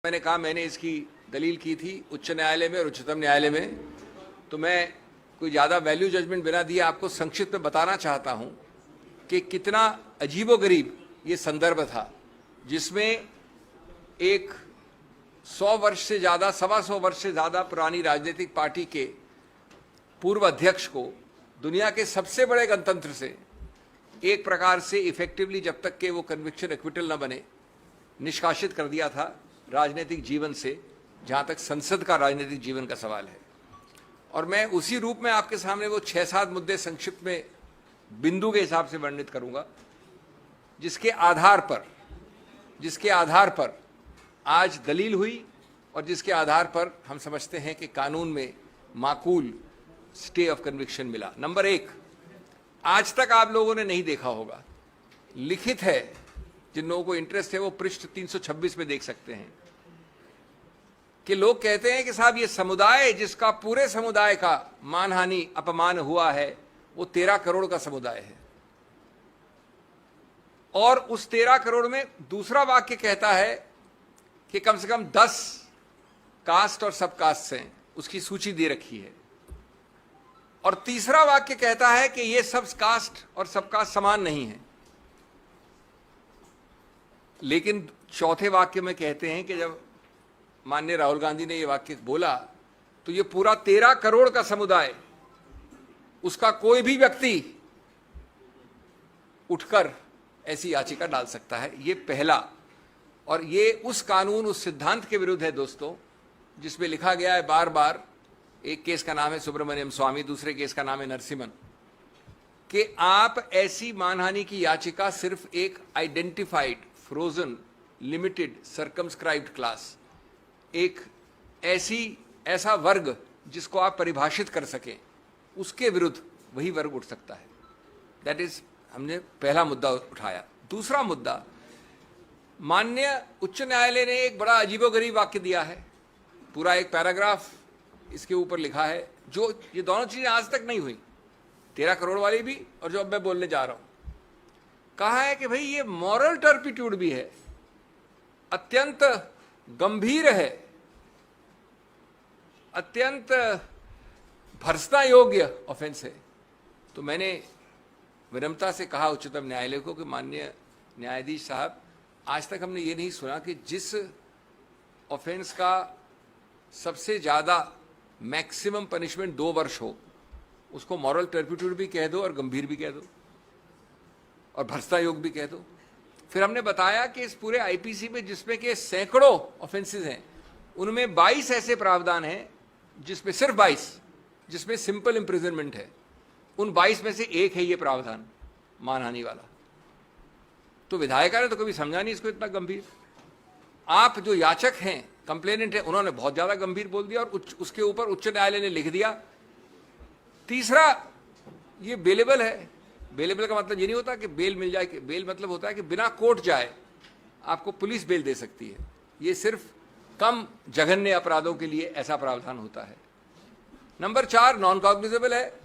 मैंने कहा मैंने इसकी दलील की थी उच्च न्यायालय में और उच्चतम न्यायालय में, तो मैं कोई ज़्यादा वैल्यू जजमेंट बिना दिए आपको संक्षिप्त में बताना चाहता हूं कि कितना अजीबोगरीब ये संदर्भ था जिसमें एक 100 वर्ष से ज़्यादा, 125 वर्ष से ज़्यादा पुरानी राजनीतिक पार्टी के पूर्व अध्यक्ष को दुनिया के सबसे बड़े गणतंत्र से एक प्रकार से इफेक्टिवली, जब तक के वो कन्विक्शन एक्विटल न बने, निष्कासित कर दिया था राजनीतिक जीवन से, जहां तक संसद का राजनीतिक जीवन का सवाल है। और मैं उसी रूप में आपके सामने वो 6-7 मुद्दे संक्षिप्त में बिंदु के हिसाब से वर्णित करूंगा, जिसके आधार पर आज दलील हुई और जिसके आधार पर हम समझते हैं कि कानून में माकूल स्टे ऑफ कन्विक्शन मिला। नंबर 1, आज तक आप लोगों ने नहीं देखा होगा, लिखित है, जिन लोगों को इंटरेस्ट है वो पृष्ठ 326 में देख सकते हैं कि लोग कहते हैं कि साहब ये समुदाय जिसका पूरे समुदाय का मानहानि अपमान हुआ है वो 13 करोड़ का समुदाय है, और उस 13 करोड़ में दूसरा वाक्य कहता है कि कम से कम 10 कास्ट और सब कास्ट हैं, उसकी सूची दे रखी है, और तीसरा वाक्य कहता है कि ये सब कास्ट और सब कास्ट समान नहीं है। लेकिन चौथे वाक्य में कहते हैं कि जब माननीय राहुल गांधी ने ये वाक्य बोला तो ये पूरा 13 करोड़ का समुदाय, उसका कोई भी व्यक्ति उठकर ऐसी याचिका डाल सकता है। ये पहला, और ये उस कानून, उस सिद्धांत के विरुद्ध है दोस्तों, जिसमें लिखा गया है बार बार, एक केस का नाम है सुब्रमण्यम स्वामी, दूसरे केस का नाम है नरसिम्हन, कि आप ऐसी मानहानि की याचिका सिर्फ एक identified, frozen, limited, circumscribed class, एक ऐसा वर्ग जिसको आप परिभाषित कर सकें, उसके विरुद्ध वही वर्ग उठ सकता है। दैट इज, हमने पहला मुद्दा उठाया। दूसरा मुद्दा, माननीय उच्च न्यायालय ने एक बड़ा अजीबोगरीब वाक्य दिया है, पूरा एक पैराग्राफ इसके ऊपर लिखा है, जो ये दोनों चीजें आज तक नहीं हुई, 13 करोड़ वाली भी और जो अब मैं बोलने जा रहा हूं। कहा है कि भाई ये मॉरल टर्पिट्यूड भी है, अत्यंत गंभीर है, अत्यंत भर्त्सना योग्य ऑफेंस है। तो मैंने विनम्रता से कहा उच्चतम न्यायालय को कि माननीय न्यायाधीश साहब, आज तक हमने ये नहीं सुना कि जिस ऑफेंस का सबसे ज्यादा मैक्सिमम पनिशमेंट 2 वर्ष हो, उसको मॉरल टर्पिट्यूड भी कह दो और गंभीर भी कह दो और भर्त्सना योग भी कह दो। फिर हमने बताया कि इस पूरे आईपीसी में, जिसमें के सैकड़ों ऑफेंसेस हैं, उनमें 22 ऐसे प्रावधान हैं, जिसमें सिर्फ 22 जिसमें सिंपल इम्प्रिजनमेंट है। उन 22 में से एक है ये प्रावधान मानहानि वाला। तो विधायिका ने तो कभी समझा नहीं इसको इतना गंभीर। आप जो याचक हैं, कंप्लेनेंट है, उन्होंने बहुत ज्यादा गंभीर बोल दिया, और उसके ऊपर उच्च न्यायालय ने लिख दिया। तीसरा, ये बेलेबल है। बेलेबल का मतलब ये नहीं होता कि बेल मिल जाए, बेल मतलब होता है कि बिना कोर्ट जाए आपको पुलिस बेल दे सकती है। ये सिर्फ कम जघन्य अपराधों के लिए ऐसा प्रावधान होता है। नंबर 4, नॉन कॉग्निजेबल है।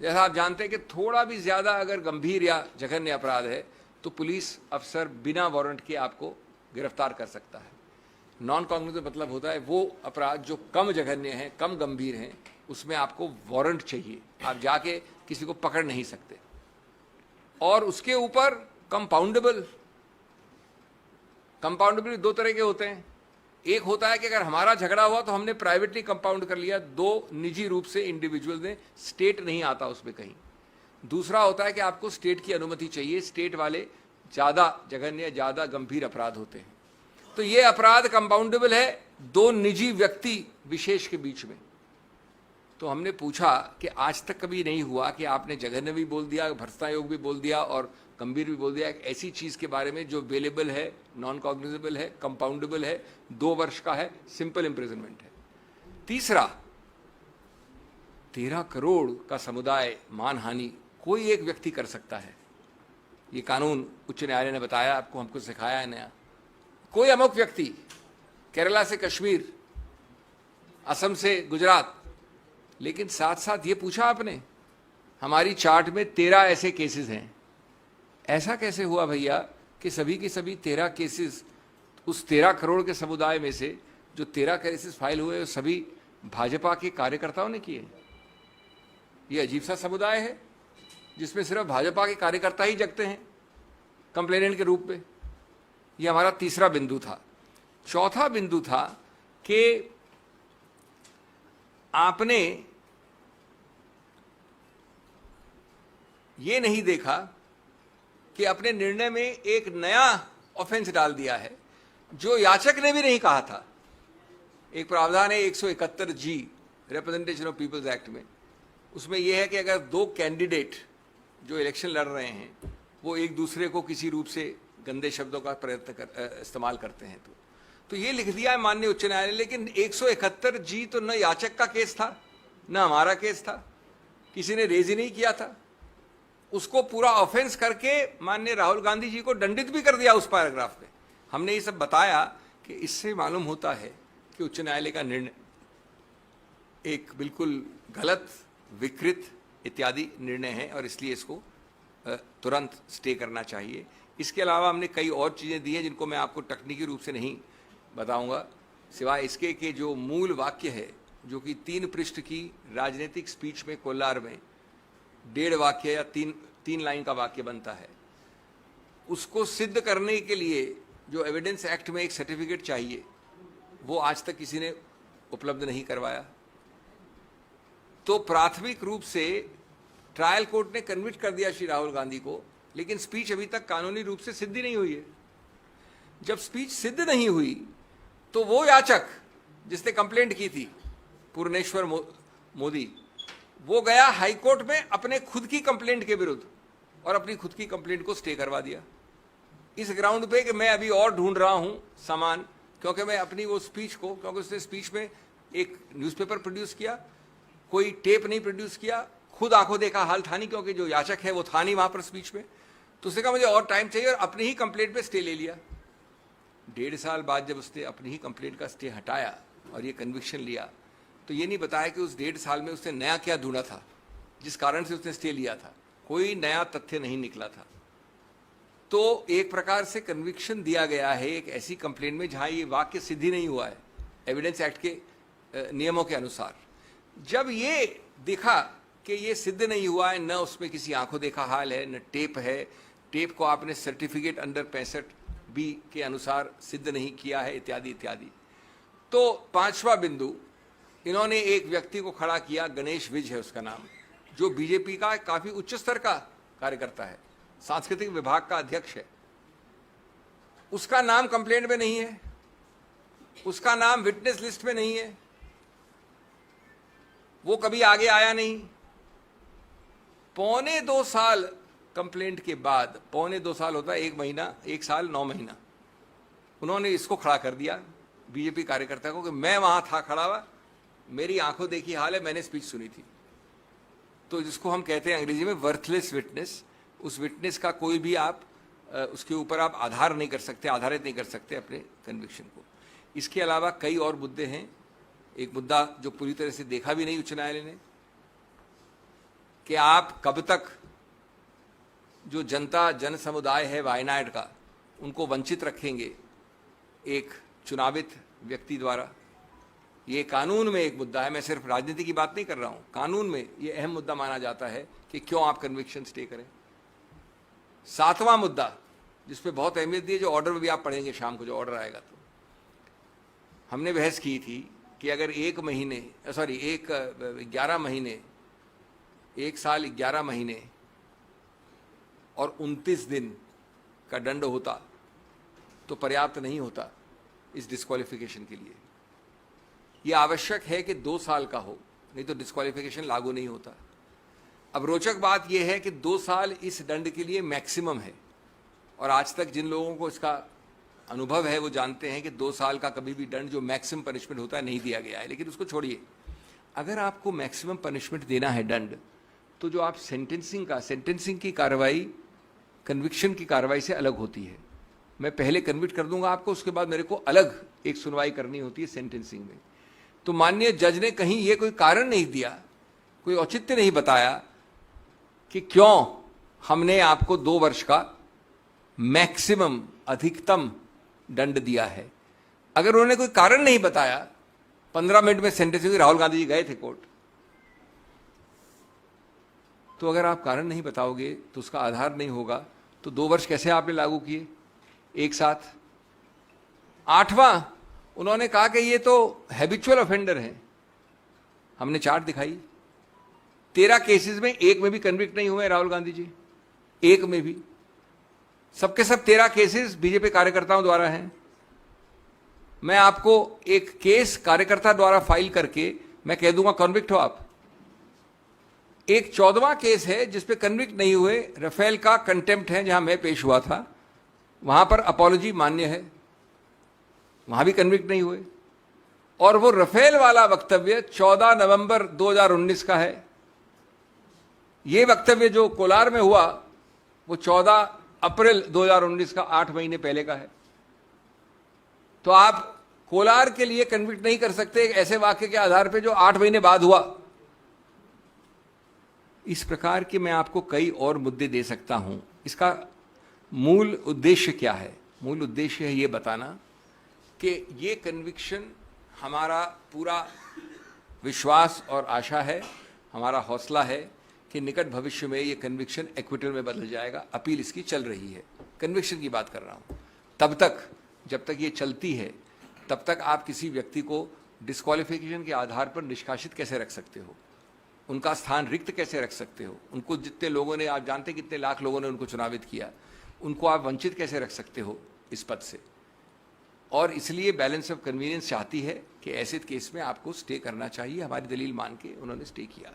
जैसा आप जानते हैं कि थोड़ा भी ज्यादा अगर गंभीर या जघन्य अपराध है तो पुलिस अफसर बिना वारंट के आपको गिरफ्तार कर सकता है। नॉन कॉग्निजेबल मतलब होता है वो अपराध जो कम जघन्य हैं, कम गंभीर हैं, उसमें आपको वारंट चाहिए, आप जाके किसी को पकड़ नहीं सकते। और उसके ऊपर कंपाउंडेबल 2 तरह के होते हैं। एक होता है कि अगर हमारा झगड़ा हुआ तो हमने प्राइवेटली कंपाउंड कर लिया, 2 निजी रूप से इंडिविजुअल ने, स्टेट नहीं आता उसमें कहीं। दूसरा होता है कि आपको स्टेट की अनुमति चाहिए, स्टेट वाले ज्यादा जघन्य, ज्यादा गंभीर अपराध होते हैं। तो ये अपराध कंपाउंडेबल है 2 निजी व्यक्ति विशेष के बीच में। तो हमने पूछा कि आज तक कभी नहीं हुआ कि आपने जघन्य भी बोल दिया, भर्त्सना योग भी बोल दिया और गंभीर भी बोल दिया, एक ऐसी चीज के बारे में जो बेलेबल है, नॉन कॉग्निजेबल है, कंपाउंडेबल है, 2 वर्ष का है, सिंपल इम्प्रिजनमेंट है। तीसरा, 13 करोड़ का समुदाय मानहानि कोई एक व्यक्ति कर सकता है। ये कानून उच्च न्यायालय ने बताया, आपको, हमको सिखाया है नया। कोई अमुक व्यक्ति, केरला से कश्मीर, असम से गुजरात, लेकिन साथ साथ ये पूछा आपने, हमारी चार्ट में 13 ऐसे केसेस हैं। ऐसा कैसे हुआ भैया कि सभी के सभी 13 केसेस उस 13 करोड़ के समुदाय में से जो 13 केसेस फाइल हुए, सभी भाजपा के कार्यकर्ताओं ने किए। ये अजीब सा समुदाय है जिसमें सिर्फ भाजपा के कार्यकर्ता ही जगते हैं कंप्लेनेंट के रूप में। ये हमारा तीसरा बिंदु था। चौथा बिंदु था कि आपने ये नहीं देखा कि अपने निर्णय में एक नया ऑफेंस डाल दिया है जो याचक ने भी नहीं कहा था। एक प्रावधान है 171G representation of peoples act में, उसमें यह है कि अगर दो कैंडिडेट जो इलेक्शन लड़ रहे हैं वो एक दूसरे को किसी रूप से गंदे शब्दों का इस्तेमाल करते हैं तो ये लिख दिया है माननीय उच्च न्यायालय। लेकिन 171G तो न याचक का केस था न हमारा केस था, किसी ने रेज ही नहीं किया था। उसको पूरा ऑफेंस करके माननीय राहुल गांधी जी को दंडित भी कर दिया उस पैराग्राफ में। हमने ये सब बताया कि इससे मालूम होता है कि उच्च न्यायालय का निर्णय एक बिल्कुल गलत, विकृत इत्यादि निर्णय है और इसलिए इसको तुरंत स्टे करना चाहिए। इसके अलावा हमने कई और चीज़ें दी हैं जिनको मैं आपको तकनीकी रूप से नहीं बताऊंगा, सिवाय इसके कि जो मूल वाक्य है जो कि 3 पृष्ठ की राजनीतिक स्पीच में कोलार में 1.5 वाक्य या 3 लाइन का वाक्य बनता है, उसको सिद्ध करने के लिए जो एविडेंस एक्ट में एक सर्टिफिकेट चाहिए वो आज तक किसी ने उपलब्ध नहीं करवाया। तो प्राथमिक रूप से ट्रायल कोर्ट ने कन्विक्ट कर दिया श्री राहुल गांधी को, लेकिन स्पीच अभी तक कानूनी रूप से सिद्ध नहीं हुई है। जब स्पीच सिद्ध नहीं हुई तो वो याचक जिसने कंप्लेंट की थी, पूर्णेश्वर मोदी, वो गया हाईकोर्ट में अपने खुद की कंप्लेंट के विरुद्ध और अपनी खुद की कंप्लेंट को स्टे करवा दिया इस ग्राउंड पे कि मैं अभी और ढूंढ रहा हूं सामान, क्योंकि मैं अपनी वो स्पीच को, क्योंकि उसने स्पीच में एक न्यूज़पेपर प्रोड्यूस किया, कोई टेप नहीं प्रोड्यूस किया, खुद आंखों देखा हाल था नहीं क्योंकि जो याचक है वो था नहीं वहां पर स्पीच में, तो उसने कहा मुझे और टाइम चाहिए और अपनी ही कंप्लेंट पे स्टे ले लिया। 1.5 साल बाद जब उसने अपनी ही कंप्लेंट का स्टे हटाया और ये कन्विक्शन लिया तो ये नहीं बताया कि उस 1.5 साल में उसने नया क्या ढूंढा था जिस कारण से उसने स्टे लिया था। कोई नया तथ्य नहीं निकला था। तो एक प्रकार से कन्विक्शन दिया गया है एक ऐसी कंप्लेंट में जहां ये वाक्य सिद्ध ही नहीं हुआ है एविडेंस एक्ट के नियमों के अनुसार। जब ये देखा कि ये सिद्ध नहीं हुआ है, न उसमें किसी आंखों देखा हाल है, न टेप है, टेप को आपने सर्टिफिकेट अंडर 65B के अनुसार सिद्ध नहीं किया है, इत्यादि इत्यादि। तो 5वां बिंदु, इन्होंने एक व्यक्ति को खड़ा किया, गणेश विज है उसका नाम, जो बीजेपी का काफी उच्च स्तर का कार्यकर्ता है, सांस्कृतिक विभाग का अध्यक्ष है। उसका नाम कंप्लेंट में नहीं है, उसका नाम विटनेस लिस्ट में नहीं है, वो कभी आगे आया नहीं। 1.25 साल कंप्लेंट के बाद, 1.25 साल होता है 1 महीना, 1 साल 9 महीना, उन्होंने इसको खड़ा कर दिया बीजेपी कार्यकर्ता को कि मैं वहां था खड़ा हुआ, मेरी आंखों देखी हाल है, मैंने स्पीच सुनी थी। तो जिसको हम कहते हैं अंग्रेजी में वर्थलेस विटनेस, उस विटनेस का कोई भी आप उसके ऊपर आप आधार नहीं कर सकते, आधारित नहीं कर सकते अपने कन्विक्शन को। इसके अलावा कई और मुद्दे हैं। एक मुद्दा जो पूरी तरह से देखा भी नहीं उच्च न्यायालय ने, कि आप कब तक जो जनता जन समुदाय है वायनाड का, उनको वंचित रखेंगे एक चुनावित व्यक्ति द्वारा। ये कानून में एक मुद्दा है, मैं सिर्फ राजनीति की बात नहीं कर रहा हूं, कानून में ये अहम मुद्दा माना जाता है कि क्यों आप कन्विक्शन स्टे करें। 7वां मुद्दा जिसपे बहुत अहमियत दी है, जो ऑर्डर में भी आप पढ़ेंगे शाम को जो ऑर्डर आएगा, तो हमने बहस की थी कि अगर 11 महीने, 1 साल 11 महीने और 29 दिन का दंड होता तो पर्याप्त नहीं होता इस डिस्क्वालिफिकेशन के लिए। यह आवश्यक है कि 2 साल का हो, नहीं तो डिस्क्वालिफिकेशन लागू नहीं होता। अब रोचक बात यह है कि 2 साल इस दंड के लिए मैक्सिमम है, और आज तक जिन लोगों को इसका अनुभव है वो जानते हैं कि 2 साल का कभी भी दंड जो मैक्सिमम पनिशमेंट होता है नहीं दिया गया है। लेकिन उसको छोड़िए, अगर आपको मैक्सिमम पनिशमेंट देना है दंड, तो जो आप सेंटेंसिंग की कार्रवाई कन्विक्शन की कार्रवाई से अलग होती है। मैं पहले कन्विक्ट कर दूंगा आपको, उसके बाद मेरे को अलग एक सुनवाई करनी होती है सेंटेंसिंग में। तो माननीय जज ने कहीं ये कोई कारण नहीं दिया, कोई औचित्य नहीं बताया कि क्यों हमने आपको 2 वर्ष का मैक्सिमम, अधिकतम दंड दिया है। अगर उन्होंने कोई कारण नहीं बताया, 15 मिनट में सेंटेंस हुई, राहुल गांधी जी गए थे कोर्ट, तो अगर आप कारण नहीं बताओगे तो उसका आधार नहीं होगा, तो 2 वर्ष कैसे आपने लागू किए एक साथ? 8वां, उन्होंने कहा कि ये तो हैबिचुअल ऑफेंडर हैं। हमने चार्ट दिखाई, 13 केसेस में एक में भी कन्विक्ट नहीं हुए राहुल गांधी जी, एक में भी। सबके सब 13 केसेस बीजेपी कार्यकर्ताओं द्वारा हैं। मैं आपको एक केस कार्यकर्ता द्वारा फाइल करके मैं कह दूंगा कन्विक्ट हो आप। एक 14वां केस है जिसपे कन्विक्ट नहीं हुए, राफेल का कंटेम्प्ट है, जहां मैं पेश हुआ था, वहां पर अपॉलॉजी मान्य है, वहां भी कन्विक्ट नहीं हुए। और वो राफेल वाला वक्तव्य 14 नवंबर 2019 का है। ये वक्तव्य जो कोलार में हुआ वो 14 अप्रैल 2019 का, 8 महीने पहले का है। तो आप कोलार के लिए कन्विक्ट नहीं कर सकते एक ऐसे वाक्य के आधार पे जो 8 महीने बाद हुआ। इस प्रकार के मैं आपको कई और मुद्दे दे सकता हूं। इसका मूल उद्देश्य क्या है? मूल उद्देश्य है ये बताना कि ये कन्विक्शन हमारा पूरा विश्वास और आशा है, हमारा हौसला है कि निकट भविष्य में ये कन्विक्शन एक्विटल में बदल जाएगा। अपील इसकी चल रही है, कन्विक्शन की बात कर रहा हूं। तब तक, जब तक ये चलती है, तब तक आप किसी व्यक्ति को डिस्क्वालिफिकेशन के आधार पर निष्कासित कैसे रख सकते हो, उनका स्थान रिक्त कैसे रख सकते हो, उनको जितने लोगों ने, आप जानते कितने लाख लोगों ने उनको चुनावित किया, उनको आप वंचित कैसे रख सकते हो इस पद से। और इसलिए बैलेंस ऑफ कन्वीनियंस चाहती है कि ऐसे केस में आपको स्टे करना चाहिए। हमारी दलील मान के उन्होंने स्टे किया।